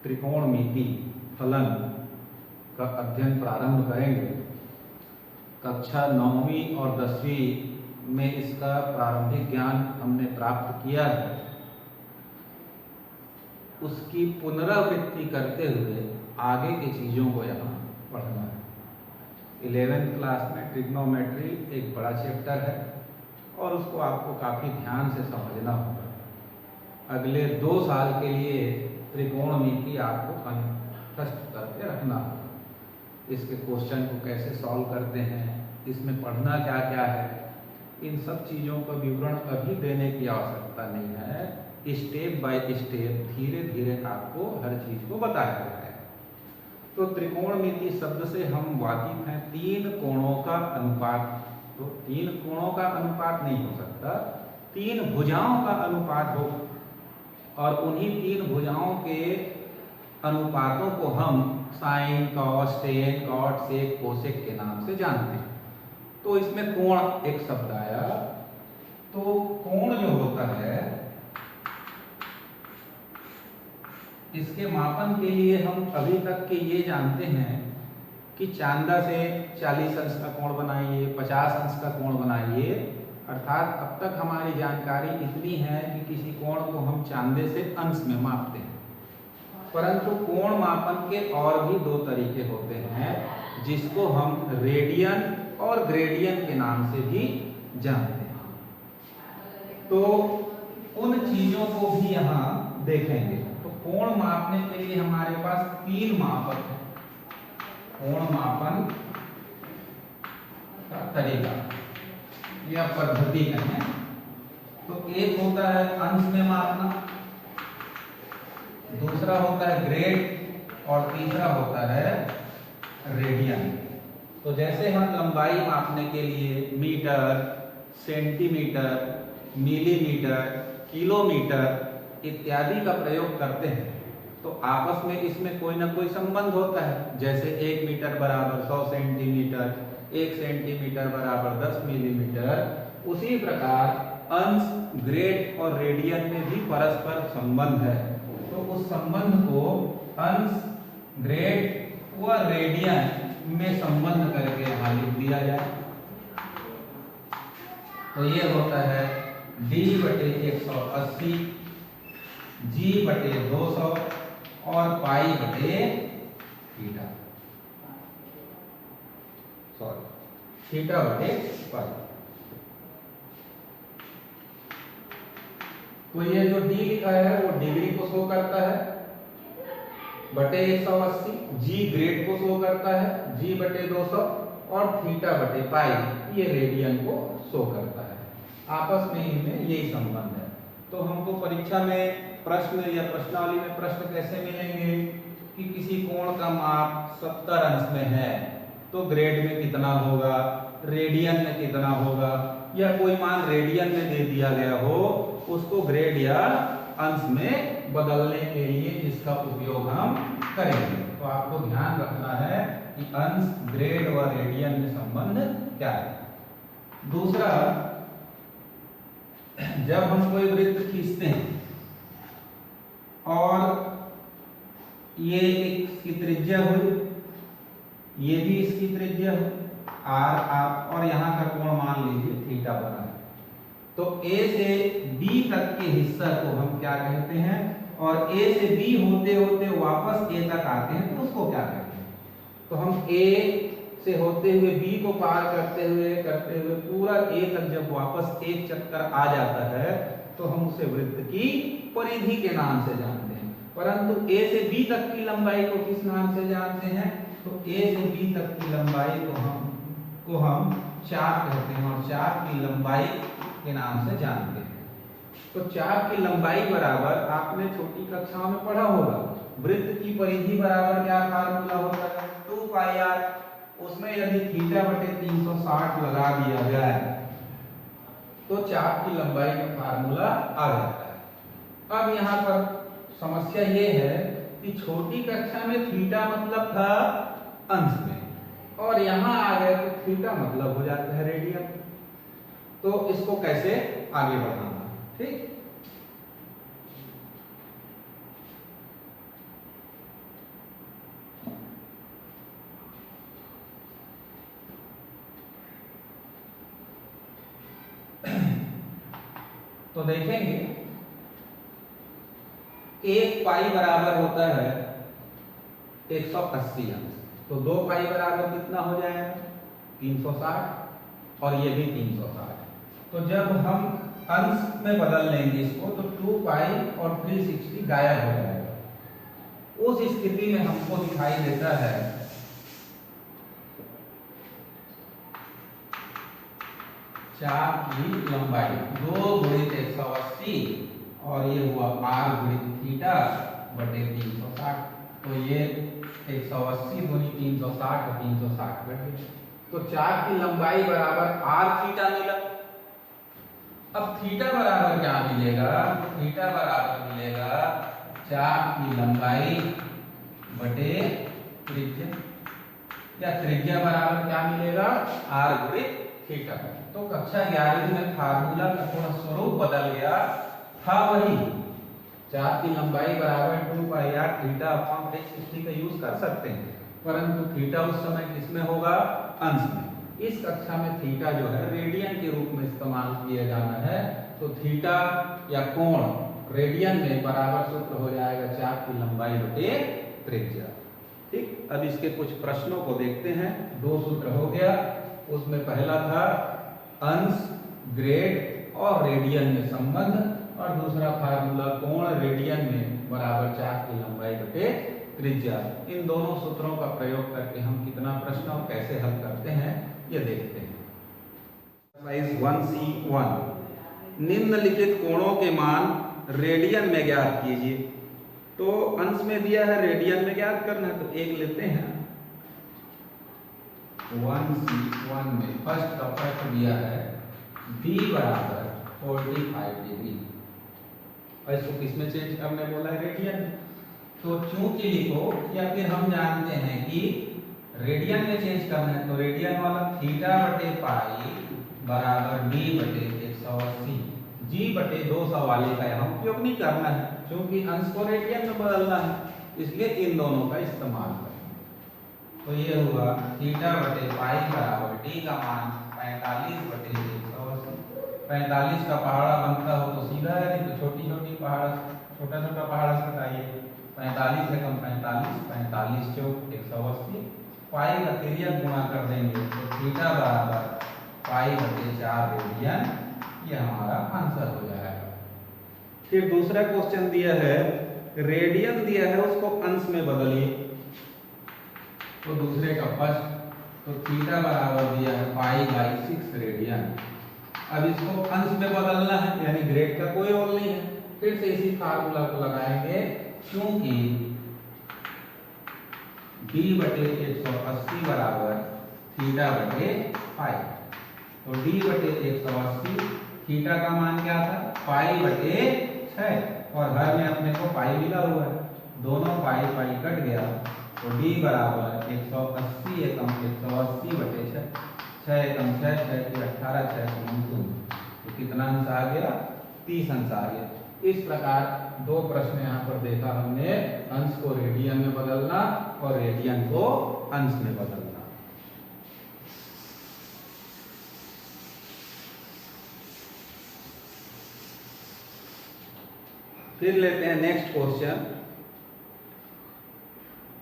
त्रिकोणमिति फलन का अध्ययन प्रारंभ करेंगे। कक्षा 9वीं और 10वीं में इसका प्रारंभिक ज्ञान हमने प्राप्त किया है, उसकी पुनरावृत्ति करते हुए आगे की चीज़ों को यहाँ पढ़ना है। 11th क्लास में ट्रिग्नोमेट्री एक बड़ा चैप्टर है और उसको आपको काफ़ी ध्यान से समझना होगा। अगले 2 साल के लिए त्रिकोणमिति आपको कंठस्थ करके रखना होगा। इसके क्वेश्चन को कैसे सॉल्व करते हैं, इसमें पढ़ना क्या क्या है, इन सब चीज़ों का विवरण अभी देने की आवश्यकता नहीं है। स्टेप बाय स्टेप धीरे धीरे आपको हर चीज़ को बताया गया है। तो त्रिकोणमिति शब्द से हम वाकिफ हैं। 3 कोणों का अनुपात, तो 3 कोणों का अनुपात नहीं हो सकता, 3 भुजाओं का अनुपात होगा और उन्हीं 3 भुजाओं के अनुपातों को हम साइन, कॉस, टेन, कॉट, सेक, कोसेक के नाम से जानते हैं। तो इसमें कोण एक शब्द आया, तो कोण जो होता है इसके मापन के लिए हम अभी तक के ये जानते हैं कि चांदा से 40 अंश का कोण बनाइए, 50 अंश का कोण बनाइए। अर्थात अब तक हमारी जानकारी इतनी है कि किसी कोण को हम चांदे से अंश में मापते हैं। परंतु कोण मापन के और भी 2 तरीके होते हैं, जिसको हम रेडियन और ग्रेडियन के नाम से भी जानते हैं। तो उन चीजों को भी यहाँ देखेंगे। तो कोण मापने के लिए हमारे पास 3 मापक हैं। कोण मापन का तरीका या पद्धति कहें तो एक होता है अंश में मापना, दूसरा होता है ग्रेड और तीसरा होता है रेडियन। तो जैसे हम लंबाई मापने के लिए मीटर, सेंटीमीटर, मिलीमीटर, किलोमीटर इत्यादि का प्रयोग करते हैं, तो आपस में इसमें कोई ना कोई संबंध होता है। जैसे 1 मीटर बराबर 100 सेंटीमीटर, 1 सेंटीमीटर बराबर 10 मिलीमीटर। उसी प्रकार अंश, ग्रेड और रेडियन में भी परस्पर संबंध है। तो उस संबंध को अंश, ग्रेड व रेडियन में संबंध करके यहाँ लिख दिया जाए। तो ये होता है d/180, g/200 और π/θ, सॉरी θ/π। तो ये जो d लिखा है वो डिग्री को शो करता है बटे 180, g ग्रेड को शो करता है g/200 और θ/π ये रेडियन को शो करता है। आपस में इनमें यही संबंध है। तो हमको परीक्षा में प्रश्न या प्रश्नावली में प्रश्न कैसे मिलेंगे कि किसी कोण का माप 70 अंश में है तो ग्रेड में कितना होगा, रेडियन में कितना होगा, या कोई मान रेडियन में दे दिया गया हो उसको ग्रेड या अंश में बदलने के लिए इसका उपयोग हम करेंगे। तो आपको ध्यान रखना है कि अंश, ग्रेड व रेडियन में संबंध क्या है। दूसरा, जब हम कोई वृत्त खींचते हैं और ये इसकी त्रिज्या हुई, ये भी इसकी त्रिज्या हुई r, आप और यहाँ का कोण मान लीजिए थीटा बना है, तो a से b तक के हिस्सा को हम क्या कहते हैं, और a से b होते होते वापस a तक आते हैं तो उसको क्या कहते हैं। तो हम a से होते हुए b को पार करते हुए पूरा a तक जब वापस एक चक्कर आ जाता है तो हम उसे वृत्त की परिधि के नाम से जानते हैं। परंतु a से b तक की लंबाई को किस नाम से जानते हैं, तो a से b तक की लंबाई को हम चाप कहते हैं और चाप की लंबाई के नाम से जानते हैं। तो चाप की लंबाई बराबर आपने छोटी कक्षाओं में पढ़ा होगा, वृत्त की परिधि बराबर क्या फार्मूला होता है, 2πr। उसमें यदि θ/360 लगा दिया जाए तो चाप की लंबाई का फार्मूला आ जाता है। अब यहाँ पर समस्या ये है कि छोटी कक्षा में थीटा मतलब था अंश में, और यहाँ आ गए तो थीटा मतलब हो जाता है रेडियन। तो इसको कैसे आगे बढ़ाना, ठीक। तो देखेंगे एक पाई बराबर होता है 180 अंश, तो 2 पाई बराबर कितना हो जाएगा 360 और ये भी 360। तो जब हम अंश में बदल लेंगे इसको तो 2 पाई और 360 गायब हो जाएगा। उस स्थिति में हमको दिखाई देता है चाप की लंबाई 2 गुणित 180 और ये हुआ r गुणित थीटा बटे 360। तो ये 180 गुणित 360 और 360 बटे, तो चाप की लंबाई बराबर r थीटा मिला। अब थीटा बराबर क्या मिलेगा, थीटा बराबर मिलेगा चाप की लंबाई बटे त्रिज्या, या त्रिज्या बराबर क्या मिलेगा r गुणित थीटा। तो कक्षा 11वीं में फार्मूला का थोड़ा स्वरूप बदल गया था, वही चाप की लंबाई बराबर 2 पाई r थीटा अपॉन 360 का यूज कर सकते हैं, परंतु थीटा उस समय किसमें होगा अंश में। इस कक्षा में थीटा जो है रेडियन के रूप में इस्तेमाल किया जाना है, तो थीटा या कोण रेडियन में बराबर सूत्र हो जाएगा चाप की लंबाई बटे त्रिज्या। ठीक, अब इसके कुछ प्रश्नों को देखते हैं। 2 सूत्र हो गया, उसमें पहला था अंश ग्रेड और रेडियन में संबंध, और दूसरा फार्मूला कोण रेडियन में बराबर चाप की लंबाई बटे त्रिज्या। इन दोनों सूत्रों का प्रयोग करके हम कितना प्रश्न और कैसे हल करते हैं ये देखते हैं। एक्सरसाइज 1C1 निम्नलिखित कोणों के मान रेडियन में ज्ञात कीजिए। तो अंश में दिया है, रेडियन में ज्ञात करना है, तो एक लेते हैं 1C1 में फर्स्ट का फर्स्ट दिया है b बराबर 45 डिग्री, और इसको किसमें चेंज करने बोला है रेडियन। तो चूंकि लिखो या फिर हम जानते हैं कि रेडियन में चेंज करना है, तो रेडियन वाला थीटा बटे पाई बराबर b बटे 180, g बटे 200 वाले का हम उपयोग नहीं करना है, क्योंकि अंश को रेडियन में बदलना है, इसलिए इन दोनों का इस्तेमाल करें। तो ये हुआ थीटा बटे पाई बराबर d का मान 45 बटे 180। 45 का पहाड़ा बनता हो तो सीधा है, नहीं तो छोटी छोटी पहाड़ा छोटा छोटा पहाड़ा से घटाइए। 45 से कम 45, 45 चौक 180, पाई का तिर्यक गुणा कर देंगे तो थीटा बराबर पाई बटे 4 रेडियन, ये हमारा आंसर हो जाएगा। फिर दूसरा क्वेश्चन दिया है, रेडियन दिया है उसको अंश में बदलिए। तो दूसरे का फर्स्ट, तो थीटा बराबर दिया है पाई बाई 6 रेडियन। अब इसको अंश में बदलना है, यानी ग्रेड का कोई रोल नहीं है, फिर से इसी फार्मूला को लगाएंगे, क्योंकि b बटे 180 बराबर थीटा बटे पाई। तो d बटे 180, थीटा का मान क्या था पाई बटे 6, और हर में अपने को पाई मिला हुआ है, दोनों पाई पाई कट गया, तो d बराबर 180 एकम 180 बटे 6, 6 एकम 6, 6 की 18, 6 2, तो कितना अंश आ गया 30 अंश आ गया। इस प्रकार 2 प्रश्न यहाँ पर देखा हमने, अंश को रेडियन में बदलना और रेडियन को अंश में बदलना। फिर लेते हैं नेक्स्ट क्वेश्चन।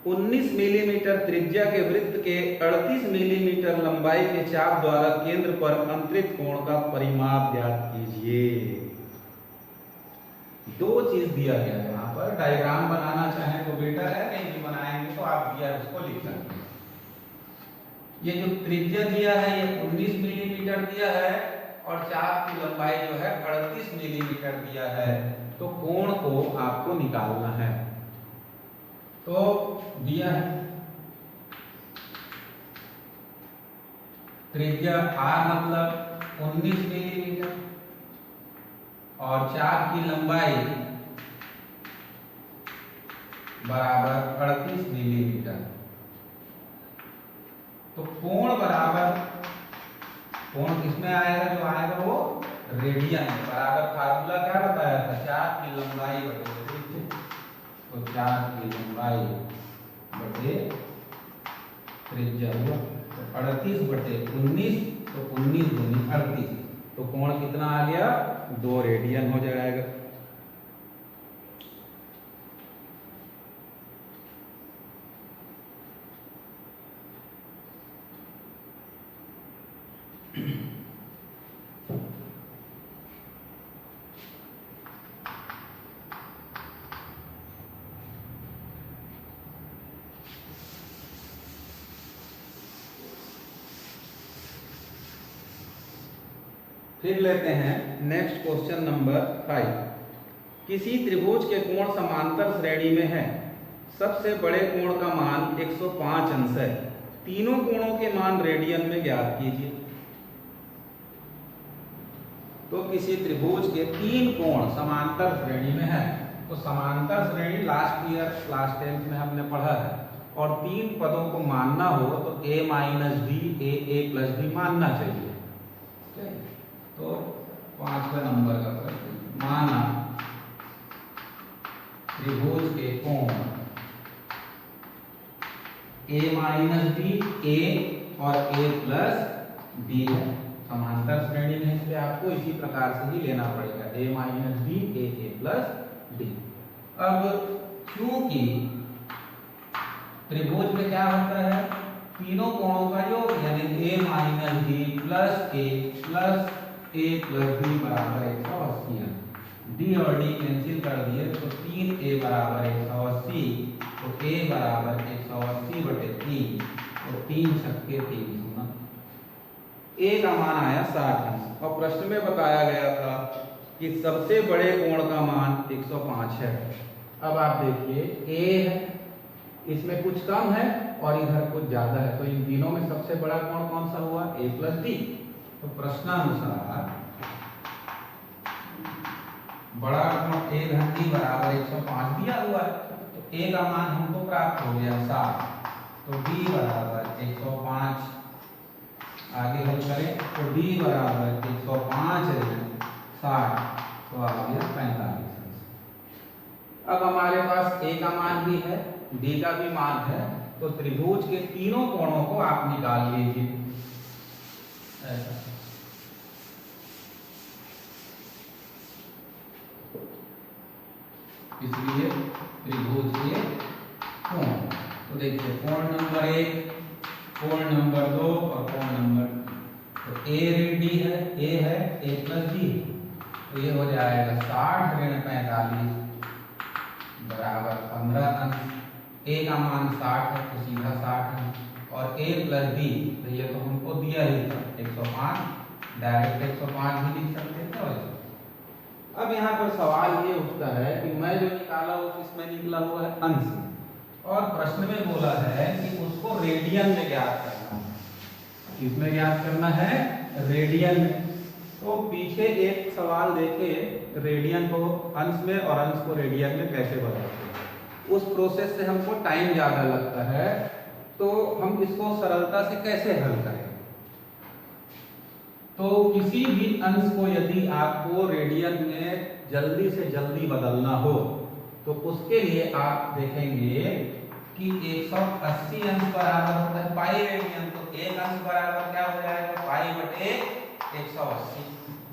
19 मिलीमीटर त्रिज्या के वृत्त के 38 मिलीमीटर लंबाई के चाप द्वारा केंद्र पर अंतरित कोण का परिमाप ज्ञात कीजिए। 2 चीज दिया गया है यहाँ पर, डायग्राम बनाना चाहें तो बेटर है, नहीं भी बनाएंगे तो आप दिया उसको लिख सकते हैं। ये जो त्रिज्या दिया है ये 19 मिलीमीटर दिया है, और चाप की लंबाई जो है 38 मिलीमीटर दिया है, तो कोण को आपको निकालना है। तो दिया है त्रिज्या r मतलब 19 मिलीमीटर और चाप की लंबाई बराबर 38 मिलीमीटर, तो कोण बराबर, कोण किसमें आएगा, जो आएगा वो रेडियन बराबर। फार्मूला क्या बताया था, चाप की लंबाई बटे त्रिज्या, तो चाप की लंबाई बटे त्रिज्या हुआ, तो 38 बटे 19, तो 19 दूनी 38, तो कोण कितना आ गया, 2 रेडियन हो जाएगा। फिर लेते हैं नेक्स्ट क्वेश्चन नंबर 5। किसी त्रिभुज के कोण समांतर श्रेणी में है, सबसे बड़े कोण का मान 105 अंश है, तीनों कोणों के मान रेडियन में ज्ञात कीजिए। तो किसी त्रिभुज के 3 कोण समांतर श्रेणी में है, तो समांतर श्रेणी लास्ट ईयर क्लास 10th में हमने पढ़ा है, और 3 पदों को मानना हो तो a minus D a plus D मानना चाहिए। तो 5वें नंबर का प्रश्न, माना त्रिभुज के कोण a माइनस डी a और a प्लस डी है, समांतर श्रेणी में, इसलिए आपको इसी प्रकार से ही लेना पड़ेगा, a minus D a plus D. अब क्योंकि त्रिभुज में क्या होता है, तीनों कोणों का योग, यानी a minus D plus a plus a plus D बराबर 180 है। d और d कैंसिल कर दिए तो 3a बराबर 180, तो a बराबर 180 बटे 3, तो 3 छक्के 3 a का मान आया 60 अंश। और प्रश्न में बताया गया था कि सबसे बड़े कोण का मान 105 है। अब आप देखिए a है, इसमें कुछ कम है और इधर कुछ ज्यादा है, तो इन तीनों में सबसे बड़ा कोण कौन सा हुआ, a प्लस डी। तो प्रश्नानुसार बड़ा कोण a घन d बराबर 105 दिया हुआ है, तो a का मान हमको प्राप्त हो गया 60, तो d बराबर 105, आगे हल करें तो d बराबर 105 60, तो आ गया 45। अब हमारे पास a का मान भी है, d का भी मान है, तो त्रिभुज के तीनों कोणों को आप निकाल लीजिए ऐसा। इसलिए त्रिभुज के कोण, तो देखिए कोण नंबर 1, कोण नंबर 2 और कोण नंबर, तो a ऋण d है, a है a प्लस d, तो ये हो जाएगा 60 ऋण 45 बराबर 15 अंश। a का मान 60 है तो सीधा 60 है, और a प्लस d, तो ये तो हमको दिया ही था 105, डायरेक्ट 105 भी लिख सकते थे। अब यहाँ पर सवाल ये उठता है कि मैं जो निकाला वो किसमें निकला हुआ है, अंश, और प्रश्न में बोला है कि उसको रेडियन में ज्ञात करना है। किसमें ज्ञात करना है, रेडियन में। तो पीछे एक सवाल देखे, रेडियन को अंश में और अंश को रेडियन में कैसे बदलते हैं, उस प्रोसेस से हमको टाइम ज्यादा लगता है, तो हम इसको सरलता से कैसे हल करें। तो किसी भी अंश को यदि आपको रेडियन में जल्दी से जल्दी बदलना हो, तो उसके लिए आप देखेंगे कि 180 अंश बराबर होता है पाई रेडियन, तो एक अंश बराबर क्या हो जाएगा, पाई बटे 180,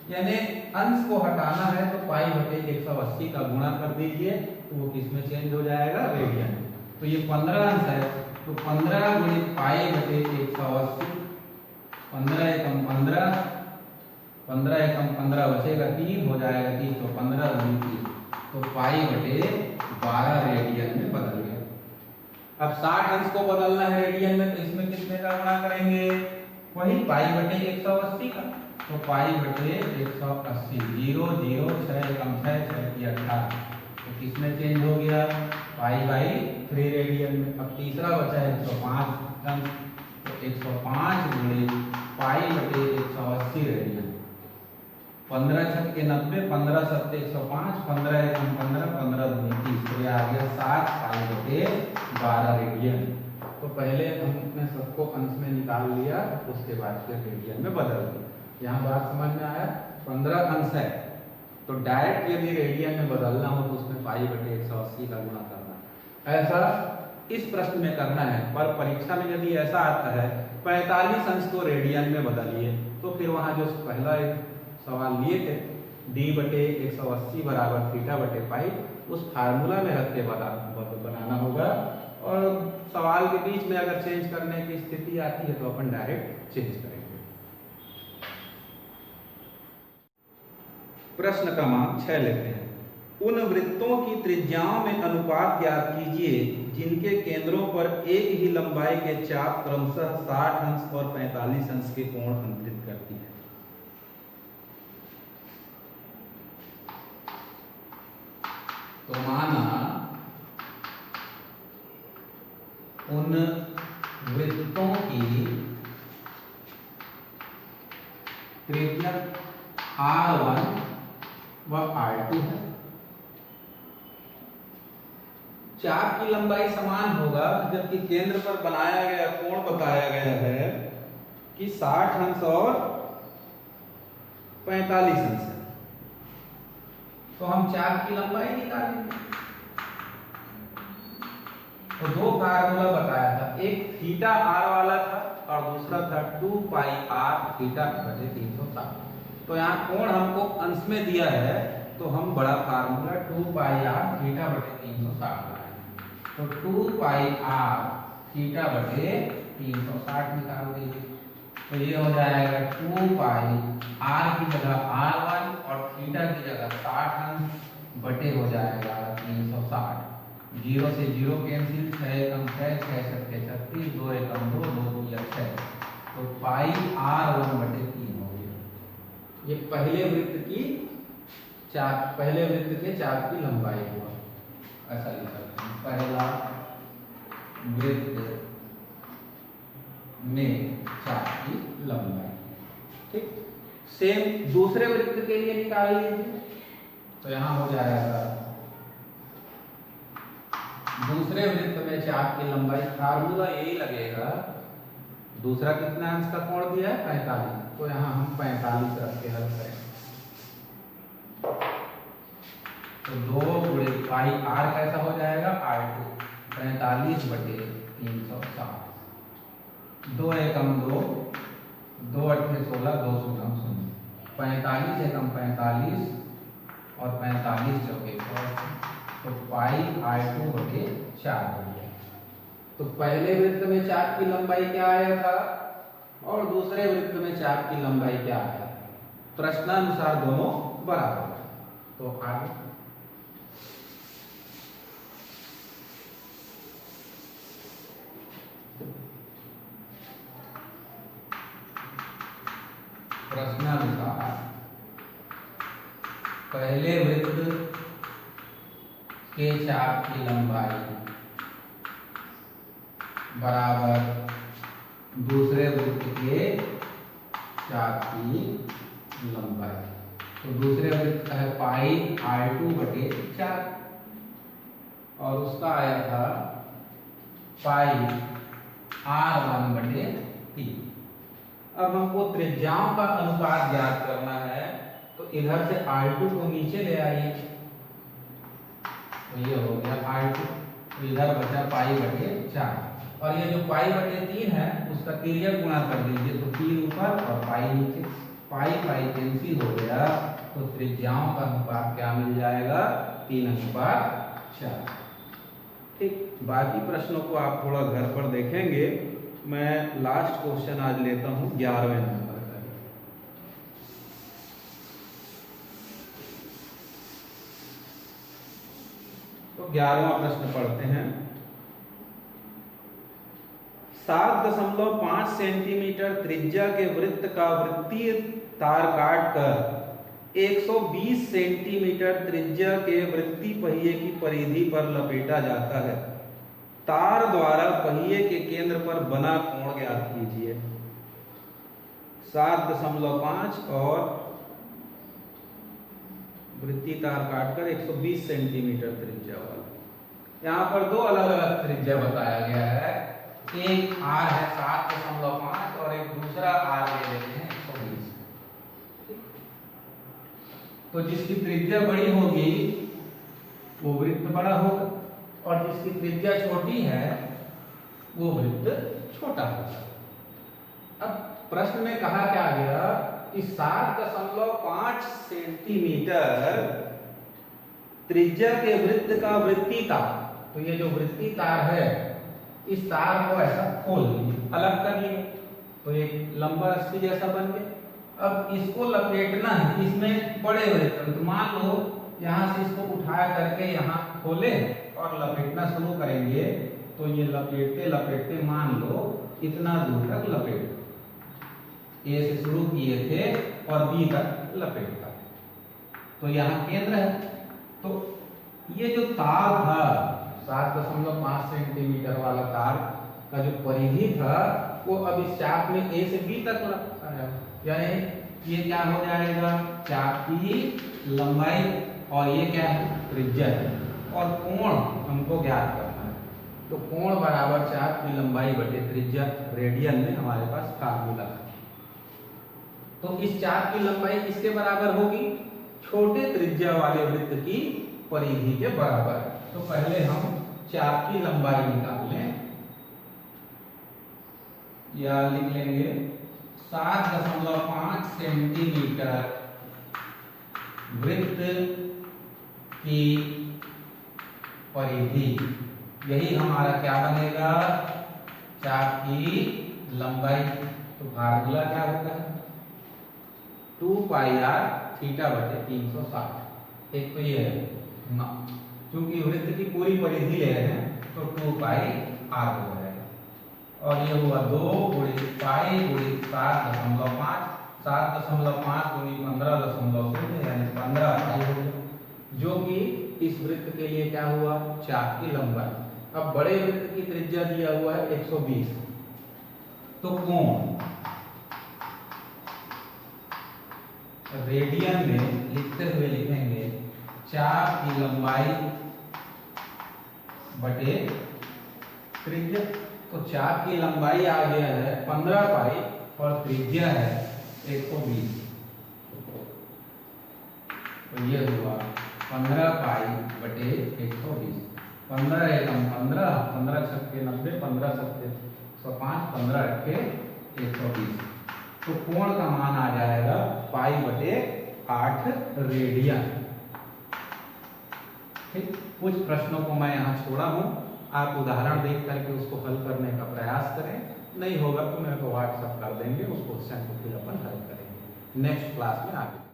यानी अंश को हटाना है तो पाई बटे 180 का गुणा कर दीजिए, तो वो किसमें चेंज हो जाएगा, रेडियन। तो ये 15 अंश है, तो 15 गुणित पाई बटे 180, 15 एकम 15, 15 एकम 15 बचेगा 3, हो जाएगा 30, तो 15 गुणित 30, तो पाई बटे 12 रेडियन में बदल गया। अब 60 अंश को बदलना है रेडियन में, तो इसमें कितने का गुणा करेंगे, वही पाई बटे 180 का, तो पाई बटे 180, 0 0 6 एकम 6 6 की 18, तो किसमें चेंज हो गया, पाई बाई 3 रेडियन में। अब तीसरा बचा है 105 अंश, तो 105 गुणित पाई बटे 180 रेडियन, 15 छक्के 90, 15 सत्ते 105, 15 एकम 15, 15 दूनी 30, तो ये आ गया 7 पाई बटे 12 रेडियन। तो पहले हमने सबको अंश में निकाल लिया, उसके बाद फिर रेडियन में बदल दिया। यहाँ बात समझ में आया, 15 अंश है, तो डायरेक्ट यदि रेडियन में बदलना हो तो उसमें पाई बटे 180 का गुणा करना। ऐसा इस प्रश्न में करना है, पर परीक्षा में यदि ऐसा आता है 45 अंश को रेडियन में बदलिए, तो फिर वहां जो पहला सवाल लिए थे D/180 बराबर थीटा बटे पाई, उस फार्मूला में रख के बनाना होगा। और सवाल के बीच में अगर चेंज करने की स्थिति आती है तो अपन डायरेक्ट चेंज करेंगे। प्रश्न क्रमांक 6 लेते हैं। उन वृत्तों की त्रिज्याओं में अनुपात ज्ञात कीजिए जिनके केंद्रों पर एक ही लंबाई के चाप क्रमशः 60 अंश और 45 अंश के कोण अंतरित करती है। तो माना उन वृत्तों की त्रिज्या R1 व R2 है। चाप की लंबाई समान होगा, जबकि केंद्र पर बनाया गया कोण बताया गया है कि 60 अंश और 45 अंश है। तो हम चाप की लंबाई निकालेंगे। तो दो फार्मूला बताया था, एक थीटा आर वाला था और दूसरा था 2 पाई आर थीटा बटे 360। तो यहाँ कोण हमको अंश में दिया है, तो हम बड़ा फार्मूला 2 पाई आर थीटा बटे 360 लगाएंगे। तो 2 पाई आर थीटा बटे 360 निकाल दीजिए। तो ये हो जाएगा 2 पाई आर की जगह R1 और थीटा की जगह 60 अंश बटे हो जाएगा 360। 0 से 0 कैंसिल, 6 एकम 6, 6 सत्ते 36, 2 एकम 2, 2 तिया 6। तो पाई R1 बटे 3 हो गया। ये पहले वृत्त के चाप की लंबाई हुआ। ऐसा लिख सकते हैं, पहला वृत्त में चाप की लंबाई। ठीक, सेम दूसरे वृत्त के लिए निकाल लीजिए। तो यहां हो जाएगा दूसरे वृत्त में चाप की लंबाई, फार्मूला यही लगेगा। दूसरा कितना अंश का कोण दिया है? 45। तो यहां हम 45 रख के हल करें। तो 2 गुणे पाई आर कैसा हो जाएगा? R2 45 बटे 360। 2 एकम 2, 2 अट्ठे 16, 2 शून्य 0। 45 एकम 45 और 45 चौके 100। तो पाई R2 बटे 4 हो गया। तो पहले वृत्त में चाप की लंबाई क्या आया था और दूसरे वृत्त में चाप की लंबाई क्या आया? प्रश्नानुसार दोनों बराबर है। तो आगे प्रश्नानुसार पहले वृत्त के चाप की लंबाई बराबर दूसरे वृत्त के चाप की लंबाई। तो दूसरे वृत्त का है पाई R2 बटे 4 और उसका आया था पाई R1 बटे 3। अब हमको त्रिज्याओं का अनुपात ज्ञात करना है। तो इधर से R2 को नीचे ले आइए। तो ये हो गया R2, तो इधर बचा पाई बटे 4 और ये जो पाई बटे 3 है उसका तिर्यक गुणा कर दीजिए। तो 3 ऊपर और पाई नीचे, पाई पाई कैंसिल हो गया। तो त्रिज्याओं का अनुपात क्या मिल जाएगा? 3:4। ठीक, बाकी प्रश्नों को आप थोड़ा घर पर देखेंगे। मैं लास्ट क्वेश्चन आज लेता हूं 11वें नंबर का। तो 11वां प्रश्न पढ़ते हैं। 7.5 सेंटीमीटर त्रिज्या के वृत्त का वृत्तीय तार काट कर 120 सेंटीमीटर त्रिज्या के वृत्तीय पहिए की परिधि पर लपेटा जाता है। तार द्वारा पहिए के केंद्र पर बना कोण ज्ञात कीजिए। 7.5 और वृत्तीय तार काटकर 120 सेंटीमीटर त्रिज्या वाला। यहाँ पर दो अलग अलग त्रिज्या बताया गया है। एक R है 7.5 और एक दूसरा R ले लेते हैं 120। तो जिसकी त्रिज्या बड़ी होगी वो वृत्त बड़ा होगा और जिसकी त्रिज्या छोटी है वो वृत्त छोटा होगा। अब प्रश्न में कहा क्या गया कि 7.5 सेंटीमीटर त्रिज्या के वृत्त का वृत्तीय तार, तो ये जो वृत्तीय तार है इस तार को ऐसा खोल लिए, अलग कर लिए, तो एक लंबा रस्सी जैसा बन गया। अब इसको लपेटना है, इसमें बड़े वृत्त, तो मान लो यहाँ से इसको उठा करके यहाँ खोले और लपेटना शुरू करेंगे, तो ये लपेटते लपेटते मान लो इतना दूर तक लपेट, ए से शुरू किए थे और बी तक लपेटता, तो यहाँ केंद्र है। तो ये जो तार था 7.5 सेंटीमीटर वाला तार का जो परिधि था वो अब इस चाप में ए से बी तक रखा है, यानी ये क्या हो जाएगा, चाप की लंबाई और ये क्या है, त्रिज्या है, और कोण हमको ज्ञात करना है। तो कोण बराबर चाप की लंबाई बटे त्रिज्या, रेडियन में हमारे पास फार्मूला है। तो इस चाप की लंबाई किसके बराबर होगी, छोटे त्रिज्या वाले वृत्त की परिधि के बराबर। तो पहले हम चाप की लंबाई निकाल लें, या लिख लेंगे 7.5 सेंटीमीटर वृत्त की परिधि, यही हमारा क्या बनेगा, चाप की लंबाई। तो फार्मूला क्या होगा, 2 पाई आर थीटा बटे 360। एक तो ये है ना, क्योंकि वृत्त की पूरी परिधि ले रहे हैं तो 2 पाई आर हो जाएगा, और ये हुआ 2 गुणित पाई गुणित 7.5, 7.5 गुणित 15.0 यानी 15 पाई हो गया, जो कि इस वृत्त के लिए क्या हुआ, चाप की लंबाई। अब बड़े वृत्त की त्रिज्या दिया हुआ है 120, तो कोण रेडियन में लिखते हुए लिखेंगे चाप की लंबाई बटे त्रिज्या। तो चाप की लंबाई आ गया है 15 पाई और त्रिज्या है 120, तो ये हुआ 15 पाई बटे 120। 15 एकम 15, 15 छक्के 90, 15 छक्के 105, 15 अट्ठे 120। तो कोण का मान आ जाएगा पाई बटे 8 रेडियन। ठीक, कुछ प्रश्नों को मैं यहाँ छोड़ा हूँ, आप उदाहरण देख करके उसको हल करने का प्रयास करें, नहीं होगा तो मेरे को व्हाट्सएप कर देंगे, उस क्वेश्चन को फिर अपन हल करेंगे नेक्स्ट क्लास में आगे।